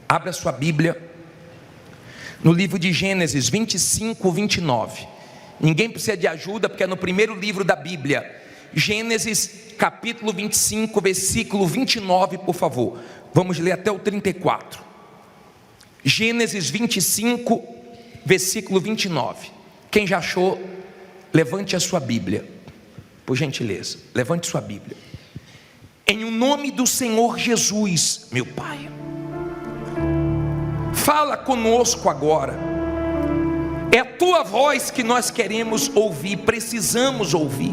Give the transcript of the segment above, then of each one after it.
Abra sua Bíblia no livro de Gênesis 25, 29. Ninguém precisa de ajuda, porque é no primeiro livro da Bíblia. Gênesis capítulo 25, versículo 29, por favor. Vamos ler até o 34. Gênesis 25, versículo 29. Quem já achou, levante a sua Bíblia, por gentileza. Levante sua Bíblia. Em o nome do Senhor Jesus, meu Pai, fala conosco agora. É a tua voz que nós queremos ouvir, precisamos ouvir.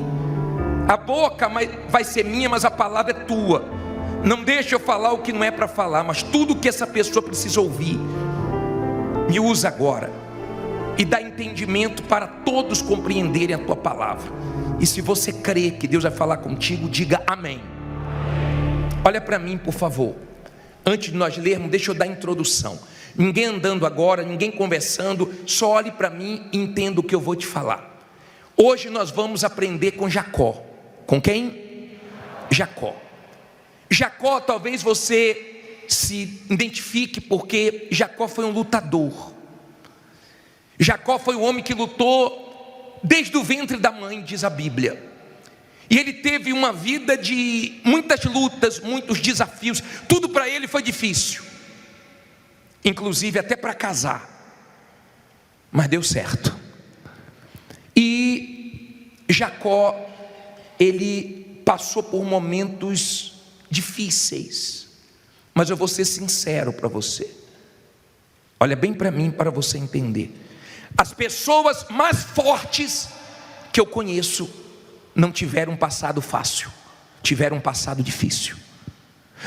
A boca vai ser minha, mas a palavra é tua. Não deixa eu falar o que não é para falar, mas tudo que essa pessoa precisa ouvir. Me usa agora e dá entendimento para todos compreenderem a tua palavra. E se você crê que Deus vai falar contigo, diga amém. Olha para mim, por favor. Antes de nós lermos, deixa eu dar a introdução. Ninguém andando agora, ninguém conversando, só olhe para mim e entenda o que eu vou te falar. Hoje nós vamos aprender com Jacó. Com quem? Jacó. Jacó, talvez você se identifique, porque Jacó foi um lutador. Jacó foi um homem que lutou desde o ventre da mãe, diz a Bíblia. E ele teve uma vida de muitas lutas, muitos desafios. Tudo para ele foi difícil, inclusive até para casar, mas deu certo. E Jacó, ele passou por momentos difíceis, mas eu vou ser sincero para você. Olha bem para mim, para você entender. As pessoas mais fortes que eu conheço não tiveram um passado fácil, tiveram um passado difícil.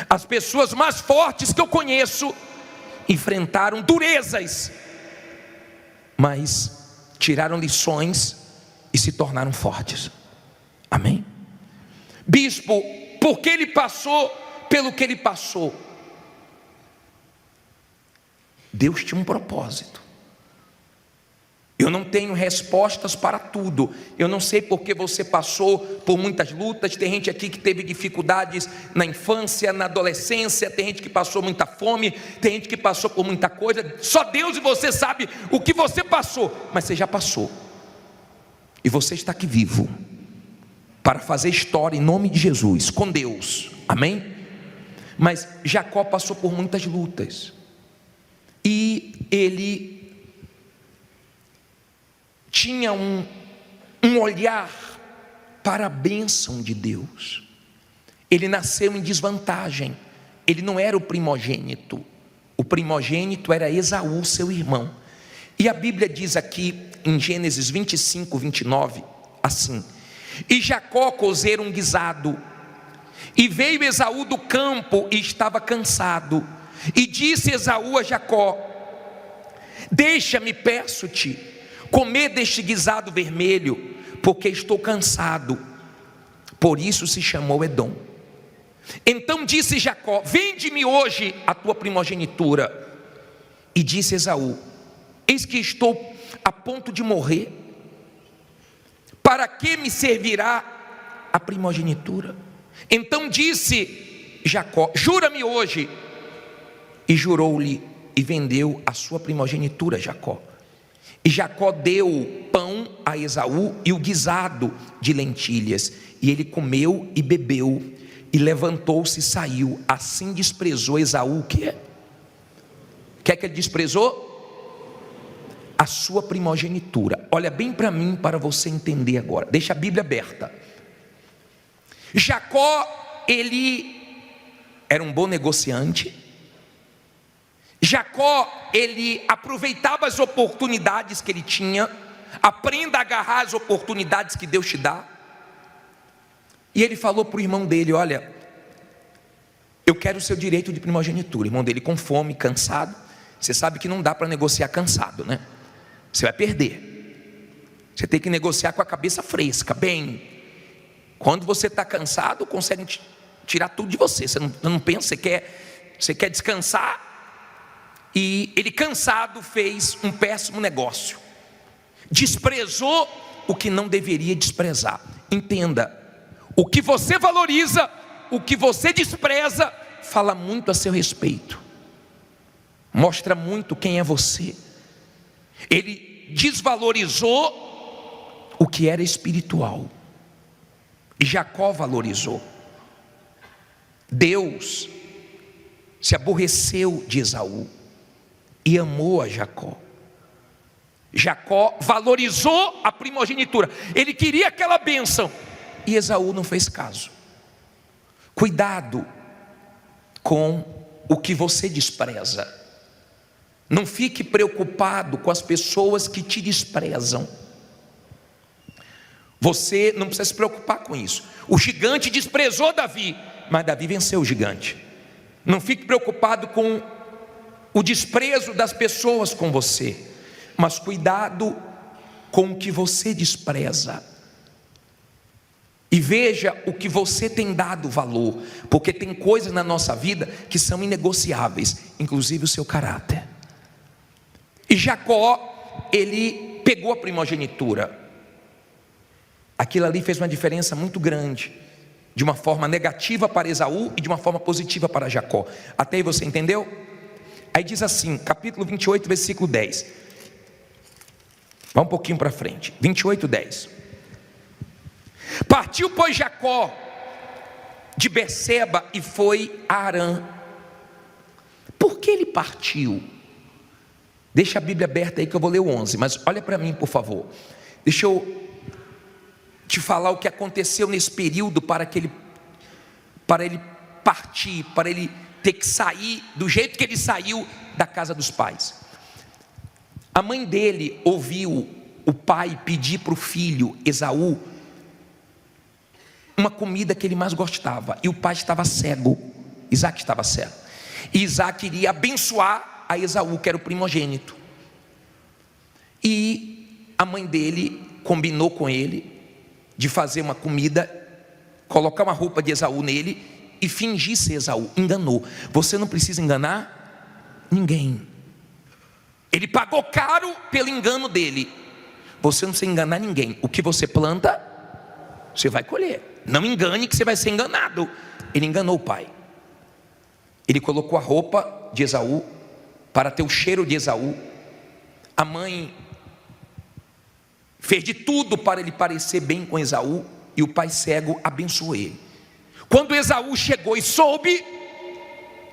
As pessoas mais fortes que eu conheço enfrentaram durezas, mas tiraram lições e se tornaram fortes. Amém? Bispo, porque ele passou pelo que ele passou? Deus tinha um propósito. Eu não tenho respostas para tudo. Eu não sei porque você passou por muitas lutas. Tem gente aqui que teve dificuldades na infância, na adolescência. Tem gente que passou muita fome. Tem gente que passou por muita coisa. Só Deus e você sabe o que você passou. Mas você já passou. E você está aqui vivo para fazer história em nome de Jesus, com Deus. Amém? Mas Jacó passou por muitas lutas. E ele tinha um olhar para a bênção de Deus. Ele nasceu em desvantagem. Ele não era o primogênito. O primogênito era Esaú, seu irmão. E a Bíblia diz aqui em Gênesis 25, 29, assim: e Jacó cozera um guisado, e veio Esaú do campo e estava cansado. E disse Esaú a Jacó: deixa-me, peço-te, comer deste guisado vermelho, porque estou cansado. Por isso se chamou Edom. Então disse Jacó: vende-me hoje a tua primogenitura. E disse Esaú: eis que estou a ponto de morrer, para que me servirá a primogenitura? Então disse Jacó: jura-me hoje. E jurou-lhe, e vendeu a sua primogenitura, Jacó. E Jacó deu pão a Esaú e o guisado de lentilhas, e ele comeu e bebeu, e levantou-se e saiu. Assim desprezou Esaú o quê? O que é que ele desprezou? A sua primogenitura. Olha bem para mim, para você entender agora. Deixa a Bíblia aberta. Jacó, ele era um bom negociante. Jacó, ele aproveitava as oportunidades que ele tinha. Aprenda a agarrar as oportunidades que Deus te dá. E ele falou para o irmão dele: olha, eu quero o seu direito de primogenitura. O irmão dele com fome, cansado. Você sabe que não dá para negociar cansado, né? Você vai perder. Você tem que negociar com a cabeça fresca. Bem, quando você está cansado, conseguem tirar tudo de você. Você não pensa, você quer descansar. E ele, cansado, fez um péssimo negócio. Desprezou o que não deveria desprezar. Entenda, o que você valoriza, o que você despreza, fala muito a seu respeito. mostra muito quem é você. Ele desvalorizou o que era espiritual, e Jacó valorizou. Deus se aborreceu de Esaú e amou a Jacó. Jacó valorizou a primogenitura, ele queria aquela bênção, e Esaú não fez caso. Cuidado com o que você despreza. Não fique preocupado com as pessoas que te desprezam. Você não precisa se preocupar com isso. O gigante desprezou Davi, mas Davi venceu o gigante. Não fique preocupado com o desprezo das pessoas com você, mas cuidado com o que você despreza. E veja o que você tem dado valor, porque tem coisas na nossa vida que são inegociáveis, inclusive o seu caráter. E Jacó, ele pegou a primogenitura. Aquilo ali fez uma diferença muito grande, de uma forma negativa para Esaú e de uma forma positiva para Jacó. Até aí você entendeu? Aí diz assim, capítulo 28, versículo 10. Vamos um pouquinho para frente, 28, 10. Partiu, pois, Jacó de Berseba e foi a Harã. Por que ele partiu? Deixa a Bíblia aberta aí que eu vou ler o 11, mas olha para mim, por favor. Deixa eu te falar o que aconteceu nesse período para ele partir, para ele ter que sair do jeito que ele saiu da casa dos pais. A mãe dele ouviu o pai pedir para o filho Esaú uma comida que ele mais gostava, e o pai estava cego. Isaac estava cego, e Isaac iria abençoar a Esaú, que era o primogênito. E a mãe dele combinou com ele de fazer uma comida, colocar uma roupa de Esaú nele e fingir ser Esaú. Enganou. Você não precisa enganar ninguém. Ele pagou caro pelo engano dele. Você não precisa enganar ninguém. O que você planta, você vai colher. Não engane que você vai ser enganado. Ele enganou o pai. Ele colocou a roupa de Esaú para ter o cheiro de Esaú. A mãe fez de tudo para ele parecer bem com Esaú, e o pai cego abençoou ele. Quando Esaú chegou e soube,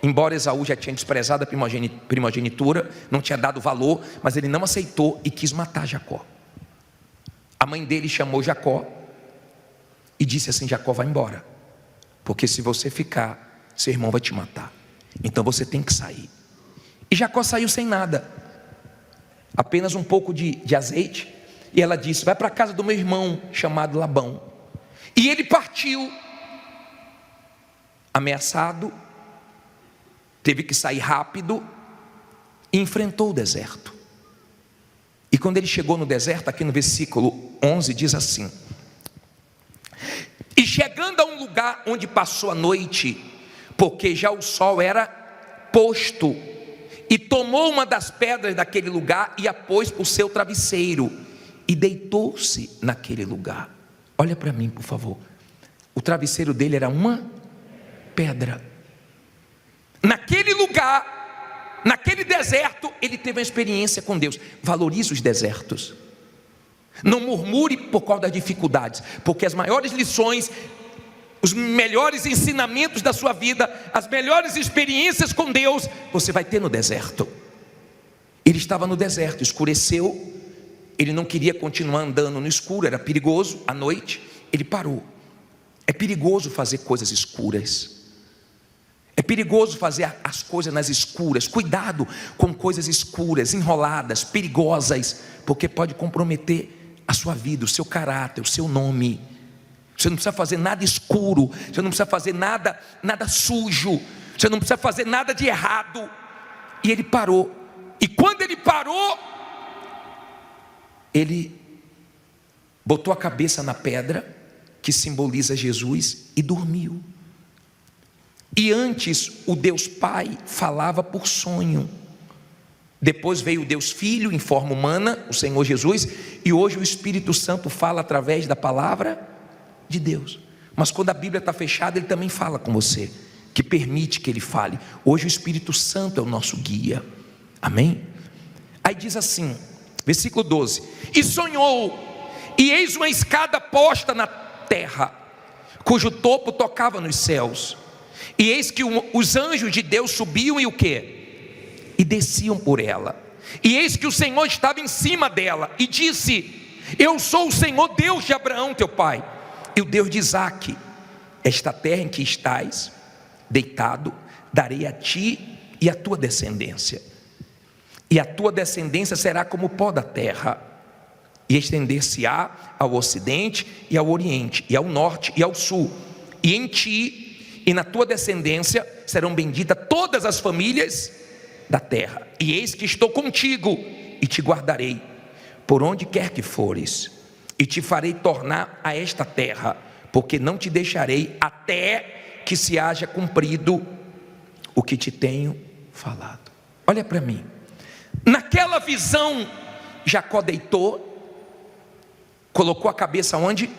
embora Esaú já tinha desprezado a primogenitura, não tinha dado valor, mas ele não aceitou e quis matar Jacó. A mãe dele chamou Jacó e disse assim: Jacó, vai embora, porque se você ficar, seu irmão vai te matar, então você tem que sair. E Jacó saiu sem nada, apenas um pouco de azeite. E ela disse: vai para a casa do meu irmão chamado Labão. E ele partiu, ameaçado, teve que sair rápido e enfrentou o deserto. E quando ele chegou no deserto, aqui no versículo 11 diz assim: e chegando a um lugar onde passou a noite, porque já o sol era posto, e tomou uma das pedras daquele lugar e a pôs por seu travesseiro, e deitou-se naquele lugar. Olha para mim, por favor. O travesseiro dele era uma pedra. Naquele lugar, naquele deserto, ele teve uma experiência com Deus. Valorize os desertos. Não murmure por causa das dificuldades, porque as maiores lições, os melhores ensinamentos da sua vida, as melhores experiências com Deus, você vai ter no deserto. Ele estava no deserto, escureceu. Ele não queria continuar andando no escuro, era perigoso, à noite. Ele parou. É perigoso fazer coisas escuras. É perigoso fazer as coisas nas escuras. Cuidado com coisas escuras, enroladas, perigosas, porque pode comprometer a sua vida, o seu caráter, o seu nome. Você não precisa fazer nada escuro, você não precisa fazer nada sujo, você não precisa fazer nada de errado. E ele parou. E quando ele parou, ele botou a cabeça na pedra, que simboliza Jesus, e dormiu. E antes o Deus Pai falava por sonho, depois veio o Deus Filho em forma humana, o Senhor Jesus, e hoje o Espírito Santo fala através da palavra de Deus. Mas quando a Bíblia está fechada, Ele também fala com você, que permite que Ele fale. Hoje o Espírito Santo é o nosso guia. Amém? Aí diz assim, versículo 12: e sonhou, e eis uma escada posta na terra, cujo topo tocava nos céus, e eis que os anjos de Deus subiam e o quê? E desciam por ela, e eis que o Senhor estava em cima dela, e disse: eu sou o Senhor Deus de Abraão teu pai, e o Deus de Isaque. Esta terra em que estás deitado, darei a ti e à tua descendência, e a tua descendência será como o pó da terra, e estender-se-á ao ocidente e ao oriente, e ao norte e ao sul, e em ti e na tua descendência serão benditas todas as famílias da terra. E eis que estou contigo e te guardarei por onde quer que fores, e te farei tornar a esta terra, porque não te deixarei até que se haja cumprido o que te tenho falado. Olha para mim, naquela visão, Jacó deitou, colocou a cabeça onde?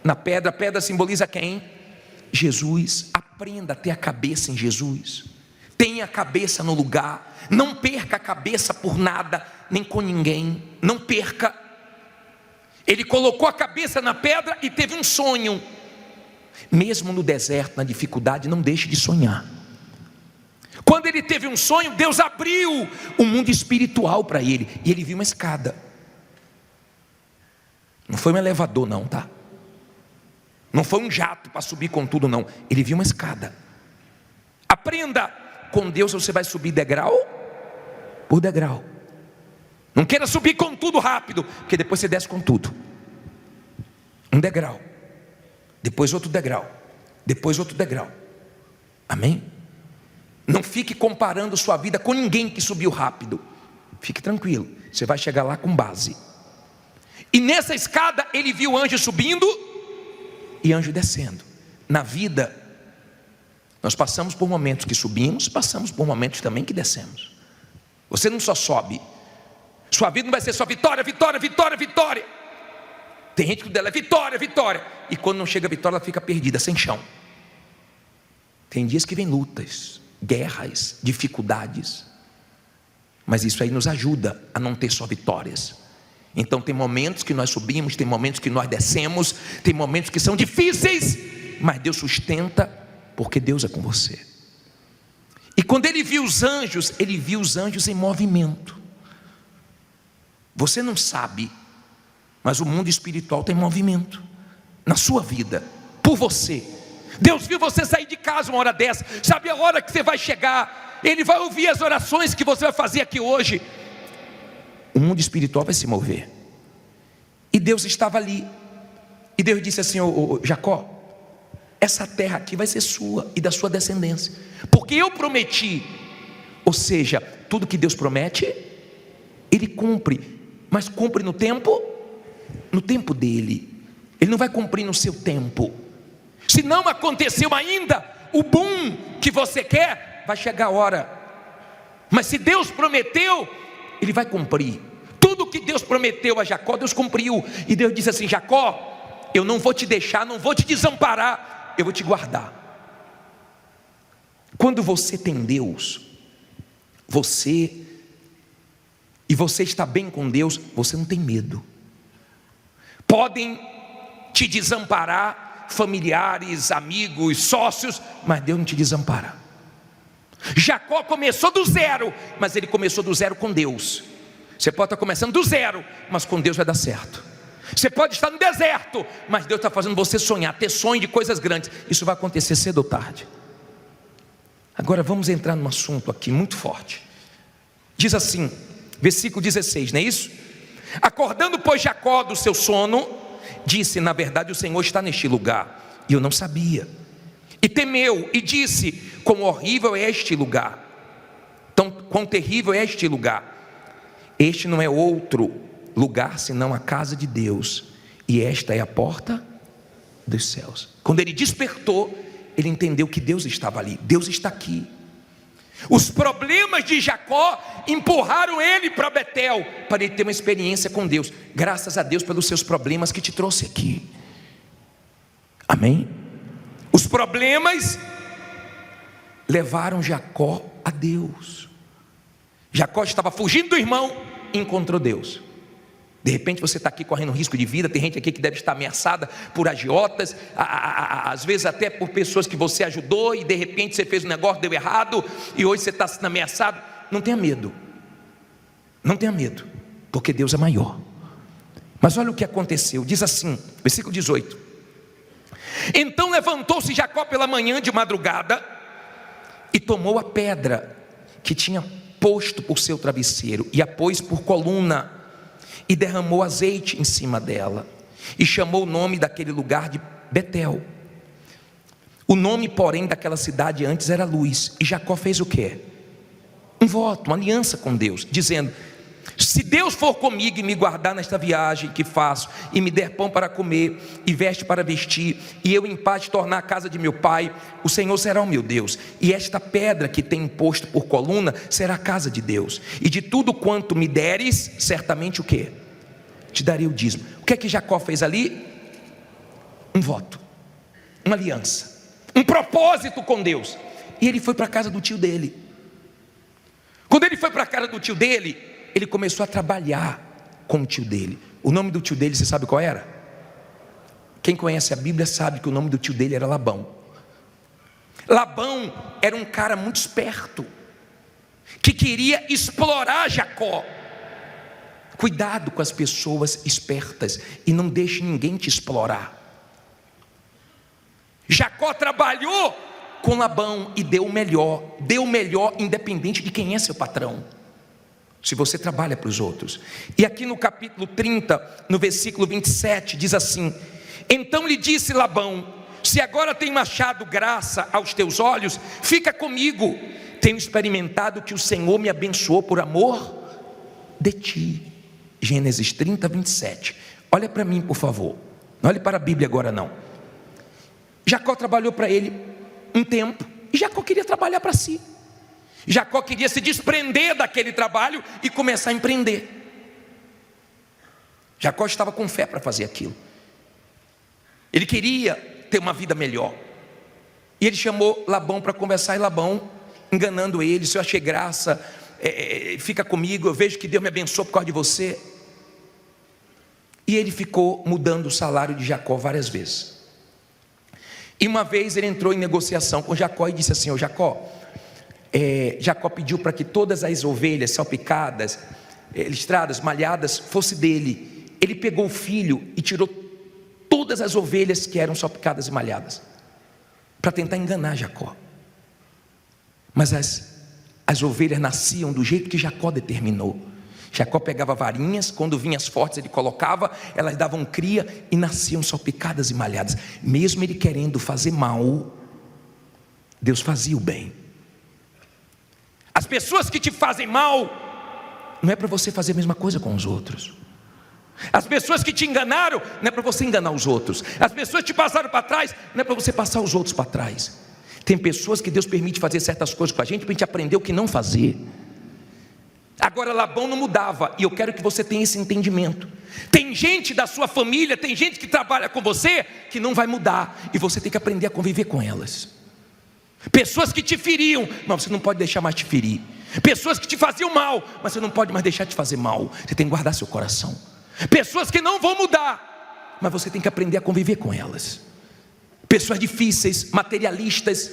Na pedra. A pedra simboliza quem? Jesus. Aprenda a ter a cabeça em Jesus, tenha a cabeça no lugar, não perca a cabeça por nada, nem com ninguém, não perca. Ele colocou a cabeça na pedra e teve um sonho. Mesmo no deserto, na dificuldade, não deixe de sonhar. Quando ele teve um sonho, Deus abriu o mundo espiritual para ele, e ele viu uma escada. Não foi um elevador não, tá? Não foi um jato para subir com tudo não. Ele viu uma escada. Aprenda, com Deus você vai subir degrau por degrau. Não queira subir com tudo rápido, porque depois você desce com tudo. Um degrau, depois outro degrau, depois outro degrau. Amém? Não fique comparando sua vida com ninguém que subiu rápido. Fique tranquilo, você vai chegar lá com base. E nessa escada ele viu anjo subindo e anjo descendo. Na vida, nós passamos por momentos que subimos, passamos por momentos também que descemos. Você não só sobe, sua vida não vai ser só vitória, vitória, vitória, vitória. Tem gente que dela é vitória, vitória, e quando não chega a vitória ela fica perdida, sem chão. Tem dias que vem lutas, guerras, dificuldades, mas isso aí nos ajuda a não ter só vitórias. Então tem momentos que nós subimos, tem momentos que nós descemos, tem momentos que são difíceis, mas Deus sustenta, porque Deus é com você. E quando ele viu os anjos em movimento. Você não sabe, mas o mundo espiritual tem movimento na sua vida, por você. Deus viu você sair de casa uma hora dessa, sabe a hora que você vai chegar, Ele vai ouvir as orações que você vai fazer aqui hoje. O mundo espiritual vai se mover. E Deus estava ali, e Deus disse assim: ô Jacó, essa terra aqui vai ser sua e da sua descendência, porque eu prometi. Ou seja, tudo que Deus promete, Ele cumpre, mas cumpre no tempo dele. Ele não vai cumprir no seu tempo. Se não aconteceu ainda o boom que você quer, vai chegar a hora. Mas se Deus prometeu, Ele vai cumprir. Tudo que Deus prometeu a Jacó, Deus cumpriu. E Deus disse assim: Jacó, eu não vou te deixar, não vou te desamparar, eu vou te guardar. Quando você tem Deus, você está bem com Deus, você não tem medo. Podem te desamparar familiares, amigos, sócios, mas Deus não te desampara. Jacó começou do zero, mas ele começou do zero com Deus. Você pode estar começando do zero, mas com Deus vai dar certo. Você pode estar no deserto, mas Deus está fazendo você sonhar, ter sonho de coisas grandes. Isso vai acontecer cedo ou tarde. Agora vamos entrar num assunto aqui muito forte. Diz assim, versículo 16, não é isso? Acordando, pois, Jacó do seu sono, disse: na verdade o Senhor está neste lugar, e eu não sabia. E temeu, e disse: quão horrível é este lugar, quão terrível é este lugar. Este não é outro lugar senão a casa de Deus, e esta é a porta dos céus. Quando ele despertou, ele entendeu que Deus estava ali. Deus está aqui. Os problemas de Jacó empurraram ele para Betel, para ele ter uma experiência com Deus. Graças a Deus pelos seus problemas que te trouxe aqui. Amém? Os problemas levaram Jacó a Deus. Jacó estava fugindo do irmão e encontrou Deus. De repente você está aqui correndo risco de vida. Tem gente aqui que deve estar ameaçada por agiotas, às vezes até por pessoas que você ajudou, e de repente você fez um negócio, deu errado, e hoje você está sendo ameaçado. Não tenha medo, não tenha medo, porque Deus é maior. Mas olha o que aconteceu, diz assim, versículo 18: então levantou-se Jacó pela manhã de madrugada, e tomou a pedra que tinha posto por seu travesseiro, e a pôs por coluna, e derramou azeite em cima dela, e chamou o nome daquele lugar de Betel. O nome, porém, daquela cidade antes era Luz. E Jacó fez o quê? Um voto, uma aliança com Deus, dizendo: se Deus for comigo e me guardar nesta viagem que faço, e me der pão para comer e veste para vestir, e eu em paz tornar a casa de meu pai, o Senhor será o meu Deus, e esta pedra que tem posto por coluna será a casa de Deus, e de tudo quanto me deres, certamente o quê? Te darei o dízimo. O que é que Jacó fez ali? Um voto, uma aliança, um propósito com Deus. E ele foi para a casa do tio dele. Quando ele foi para a casa do tio dele, ele começou a trabalhar com o tio dele. O nome do tio dele, você sabe qual era? Quem conhece a Bíblia sabe que o nome do tio dele era Labão. Labão era um cara muito esperto, que queria explorar Jacó. Cuidado com as pessoas espertas, e não deixe ninguém te explorar. Jacó trabalhou com Labão e deu o melhor independente de quem é seu patrão. Se você trabalha para os outros. E aqui no capítulo 30, no versículo 27, diz assim: então lhe disse Labão: se agora tenho achado graça aos teus olhos, fica comigo. Tenho experimentado que o Senhor me abençoou por amor de ti. Gênesis 30, 27. Olha para mim, por favor. Não olhe para a Bíblia agora não. Jacó trabalhou para ele um tempo, e Jacó queria trabalhar para si. Jacó queria se desprender daquele trabalho e começar a empreender. Jacó estava com fé para fazer aquilo. Ele queria ter uma vida melhor. E ele chamou Labão para conversar, e Labão, enganando ele: se eu achei graça, fica comigo, eu vejo que Deus me abençoou por causa de você. E ele ficou mudando o salário de Jacó várias vezes. E uma vez ele entrou em negociação com Jacó e disse assim: ô Jacó, Jacó pediu para que todas as ovelhas salpicadas, listradas, malhadas, fosse dele. Ele pegou o filho e tirou todas as ovelhas que eram salpicadas e malhadas, para tentar enganar Jacó. Mas as ovelhas nasciam do jeito que Jacó determinou. Jacó pegava varinhas, quando vinham as fortes ele colocava, elas davam cria e nasciam salpicadas e malhadas. Mesmo ele querendo fazer mal, Deus fazia o bem. As pessoas que te fazem mal, não é para você fazer a mesma coisa com os outros. As pessoas que te enganaram, não é para você enganar os outros. As pessoas que te passaram para trás, não é para você passar os outros para trás. Tem pessoas que Deus permite fazer certas coisas com a gente, para a gente aprender o que não fazer. Agora Labão não mudava, e eu quero que você tenha esse entendimento. Tem gente da sua família, tem gente que trabalha com você, que não vai mudar, e você tem que aprender a conviver com elas. Pessoas que te feriam, mas você não pode deixar mais te ferir. Pessoas que te faziam mal, mas você não pode mais deixar de fazer mal. Você tem que guardar seu coração. Pessoas que não vão mudar, mas você tem que aprender a conviver com elas. Pessoas difíceis, materialistas,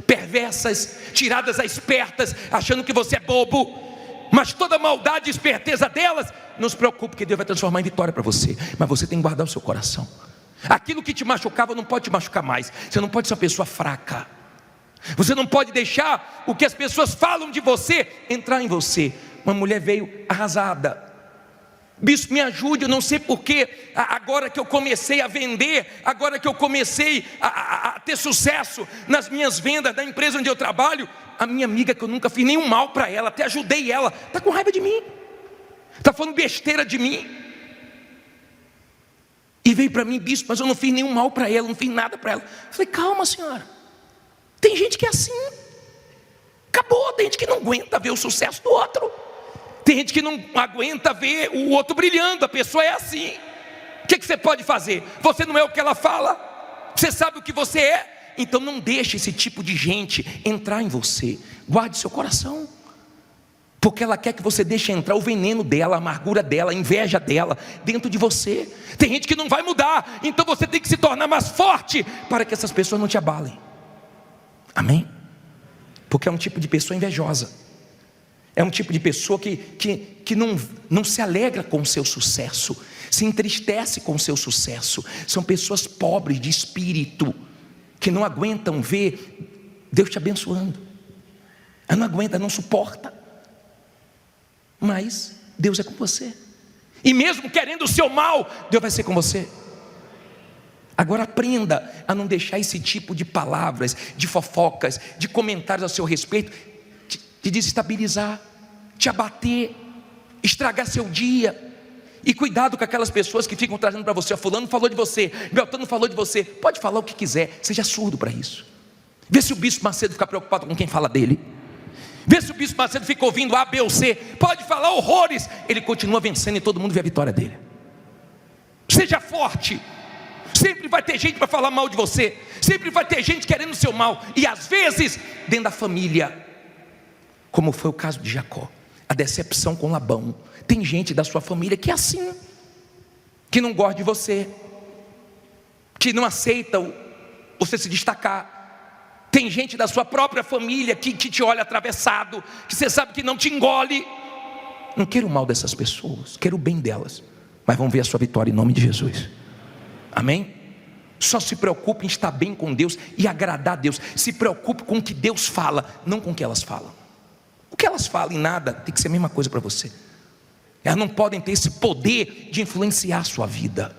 perversas, tiradas a espertas, achando que você é bobo. Mas toda maldade e esperteza delas, não se preocupe, que Deus vai transformar em vitória para você. Mas você tem que guardar o seu coração. Aquilo que te machucava não pode te machucar mais. Você não pode ser uma pessoa fraca. Você não pode deixar o que as pessoas falam de você entrar em você. Uma mulher veio arrasada: bispo, me ajude, eu não sei porquê, agora que eu comecei a vender, agora que eu comecei a ter sucesso nas minhas vendas da empresa onde eu trabalho, a minha amiga, que eu nunca fiz nenhum mal para ela, até ajudei ela, está com raiva de mim, está falando besteira de mim, e veio para mim: bispo, mas eu não fiz nenhum mal para ela, não fiz nada para ela. Eu falei: calma, senhora, tem gente que é assim, acabou. Tem gente que não aguenta ver o sucesso do outro, tem gente que não aguenta ver o outro brilhando. A pessoa é assim. O que você pode fazer? Você não é o que ela fala, você sabe o que você é. Então não deixe esse tipo de gente entrar em você. Guarde seu coração. porque ela quer que você deixe entrar o veneno dela, a amargura dela, a inveja dela dentro de você. Tem gente que não vai mudar, então você tem que se tornar mais forte para que essas pessoas não te abalem. Amém? Porque é um tipo de pessoa invejosa, é um tipo de pessoa que não se alegra com o seu sucesso, se entristece com o seu sucesso. São pessoas pobres de espírito, que não aguentam ver Deus te abençoando. Ela não aguenta, não suporta. Mas Deus é com você, e mesmo querendo o seu mal, Deus vai ser com você. Agora aprenda a não deixar esse tipo de palavras, de fofocas, de comentários a seu respeito te desestabilizar, te abater, estragar seu dia. E cuidado com aquelas pessoas que ficam trazendo para você: fulano falou de você, Beltrano falou de você. Pode falar o que quiser, seja surdo para isso. Vê se o bispo Macedo fica preocupado com quem fala dele. Vê se o bispo Macedo fica ouvindo A, B ou C. Pode falar horrores, ele continua vencendo e todo mundo vê a vitória dele. Seja forte. Sempre vai ter gente para falar mal de você, sempre vai ter gente querendo o seu mal, e às vezes dentro da família, como foi o caso de Jacó, a decepção com Labão. Tem gente da sua família que é assim, que não gosta de você, que não aceita você se destacar. Tem gente da sua própria família que te olha atravessado, que você sabe que não te engole. Não quero o mal dessas pessoas, quero o bem delas, mas vamos ver a sua vitória em nome de Jesus. Amém? Só se preocupe em estar bem com Deus e agradar a Deus. Se preocupe com o que Deus fala, não com o que elas falam. O que elas falam em nada tem que ser a mesma coisa para você. Elas não podem ter esse poder de influenciar a sua vida.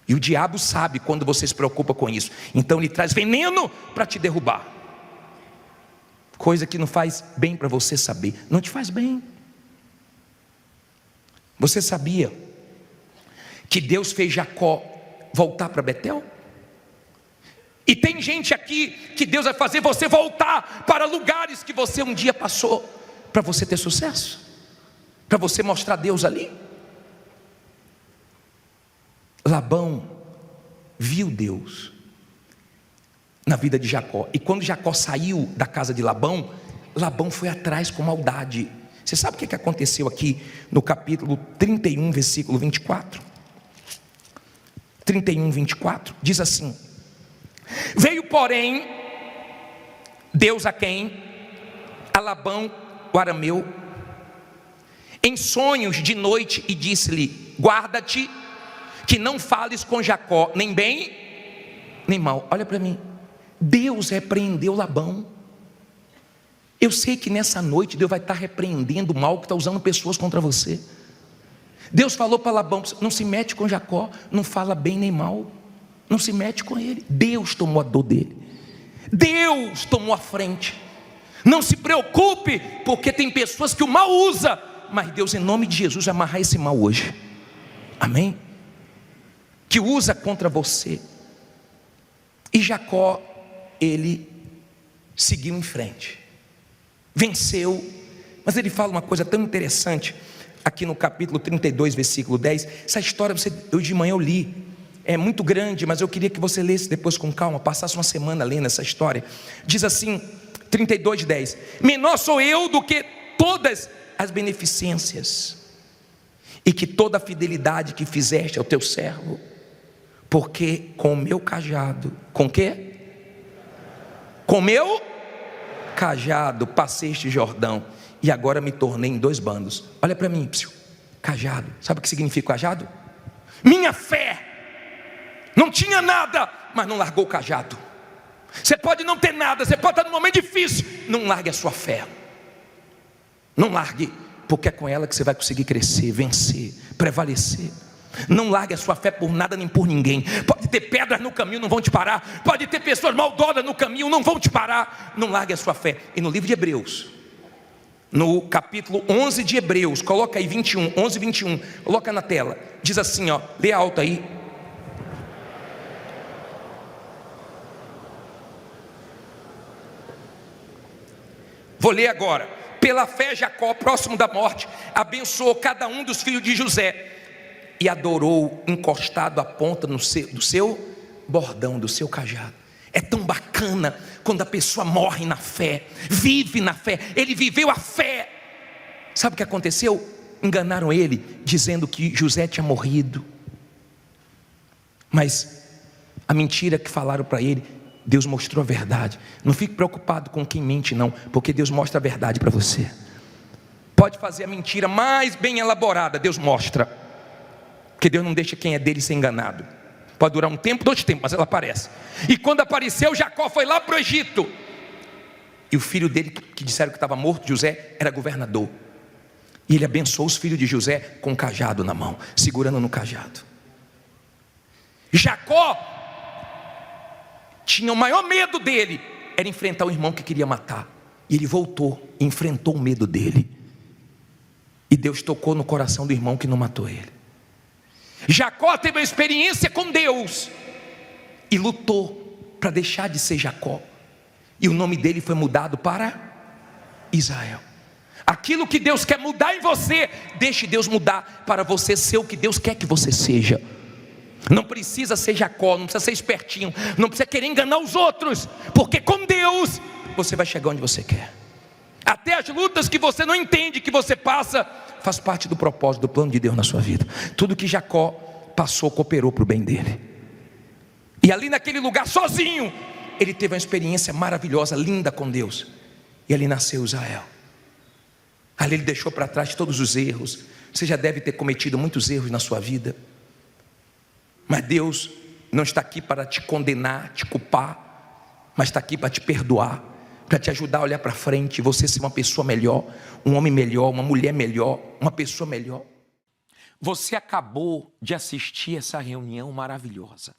E o diabo sabe quando você se preocupa com isso. Então ele traz veneno para te derrubar. Coisa que não faz bem para você saber. Não te faz bem. Você sabia que Deus fez Jacó voltar para Betel? E tem gente aqui que Deus vai fazer você voltar para lugares que você um dia passou, para você ter sucesso, para você mostrar Deus ali. Labão viu Deus na vida de Jacó, e quando Jacó saiu da casa de Labão, Labão foi atrás com maldade. Você sabe o que aconteceu aqui no capítulo 31, versículo 24? 31, 24, diz assim: veio porém Deus a quem? A Labão, o arameu, em sonhos de noite, e disse-lhe: guarda-te, que não fales com Jacó, nem bem, nem mal. Olha para mim, Deus repreendeu Labão. Eu sei que nessa noite Deus vai estar repreendendo o mal que está usando pessoas contra você. Deus falou para Labão: não se mete com Jacó, não fala bem nem mal, não se mete com ele. Deus tomou a dor dele, Deus tomou a frente. Não se preocupe, porque tem pessoas que o mal usa, mas Deus, em nome de Jesus, vai amarrar esse mal hoje. Amém? Que usa contra você. E Jacó, ele seguiu em frente, venceu. Mas ele fala uma coisa tão interessante aqui no capítulo 32, versículo 10. Essa história, hoje de manhã eu li, é muito grande, mas eu queria que você lesse depois com calma, passasse uma semana lendo essa história. Diz assim, 32, 10: menor sou eu do que todas as beneficências, e que toda a fidelidade que fizeste ao teu servo, porque com o meu cajado, com quê? Com meu cajado passei este Jordão, e agora me tornei em 2 bandos. Olha para mim, cajado, sabe o que significa cajado? Minha fé. Não tinha nada, mas não largou o cajado. Você pode não ter nada, você pode estar num momento difícil, não largue a sua fé. Não largue, porque é com ela que você vai conseguir crescer, vencer, prevalecer. Não largue a sua fé por nada nem por ninguém. Pode ter pedras no caminho, não vão te parar. Pode ter pessoas maldosas no caminho, não vão te parar. Não largue a sua fé. E no livro de Hebreus, no capítulo 11 de Hebreus, coloca aí 21, 11, 21, coloca na tela, diz assim, ó, lê alto aí: vou ler agora. Pela fé Jacó, próximo da morte, abençoou cada um dos filhos de José, e adorou encostado a ponta do seu bordão, do seu cajado. É tão bacana quando a pessoa morre na fé, vive na fé. Ele viveu a fé. Sabe o que aconteceu? Enganaram ele, dizendo que José tinha morrido. Mas a mentira que falaram para ele, Deus mostrou a verdade. Não fique preocupado com quem mente não, porque Deus mostra a verdade para você. Pode fazer a mentira mais bem elaborada, Deus mostra. Porque Deus não deixa quem é dele ser enganado. Pode durar um tempo, 2 tempos, mas ela aparece. E quando apareceu, Jacó foi lá para o Egito. E o filho dele, que disseram que estava morto, José, era governador. E ele abençoou os filhos de José com um cajado na mão, segurando no cajado. Jacó tinha o maior medo dele, era enfrentar o irmão que queria matar. E ele voltou e enfrentou o medo dele. E Deus tocou no coração do irmão que não matou ele. Jacó teve uma experiência com Deus e lutou para deixar de ser Jacó. E o nome dele foi mudado para Israel. Aquilo que Deus quer mudar em você, deixe Deus mudar para você ser o que Deus quer que você seja. Não precisa ser Jacó, não precisa ser espertinho, não precisa querer enganar os outros, porque com Deus você vai chegar onde você quer. Até as lutas que você não entende, que você passa, faz parte do propósito, do plano de Deus na sua vida. Tudo que Jacó passou, cooperou para o bem dele. E ali naquele lugar, sozinho, ele teve uma experiência maravilhosa, linda com Deus. E ali nasceu Israel. Ali ele deixou para trás todos os erros. Você já deve ter cometido muitos erros na sua vida. Mas Deus não está aqui para te condenar, te culpar, mas está aqui para te perdoar, para te ajudar a olhar para frente, você ser uma pessoa melhor, um homem melhor, uma mulher melhor, uma pessoa melhor. Você acabou de assistir essa reunião maravilhosa.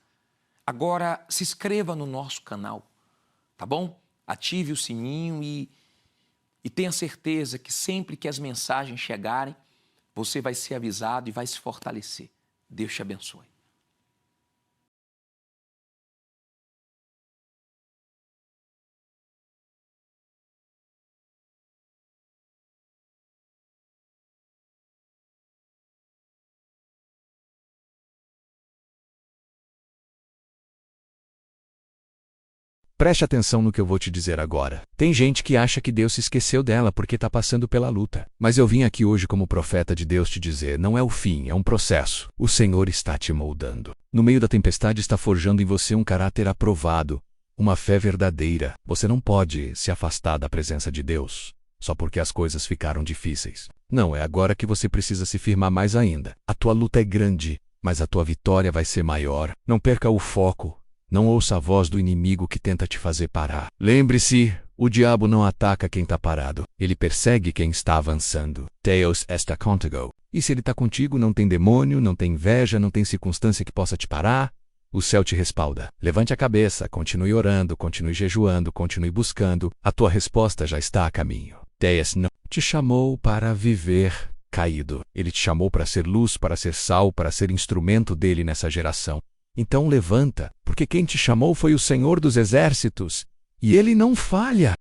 Agora se inscreva no nosso canal, tá bom? Ative o sininho e tenha certeza que sempre que as mensagens chegarem, você vai ser avisado e vai se fortalecer. Deus te abençoe. Preste atenção no que eu vou te dizer agora. Tem gente que acha que Deus se esqueceu dela porque está passando pela luta. Mas eu vim aqui hoje como profeta de Deus te dizer, não é o fim, é um processo. O Senhor está te moldando. No meio da tempestade está forjando em você um caráter aprovado, uma fé verdadeira. Você não pode se afastar da presença de Deus só porque as coisas ficaram difíceis. Não, é agora que você precisa se firmar mais ainda. A tua luta é grande, mas a tua vitória vai ser maior. Não perca o foco. Não ouça a voz do inimigo que tenta te fazer parar. Lembre-se, o diabo não ataca quem está parado. Ele persegue quem está avançando. Deus está contigo. E se ele está contigo, não tem demônio, não tem inveja, não tem circunstância que possa te parar. O céu te respalda. Levante a cabeça, continue orando, continue jejuando, continue buscando. A tua resposta já está a caminho. Deus não te chamou para viver caído. Ele te chamou para ser luz, para ser sal, para ser instrumento dele nessa geração. Então levanta, porque quem te chamou foi o Senhor dos Exércitos, e ele não falha.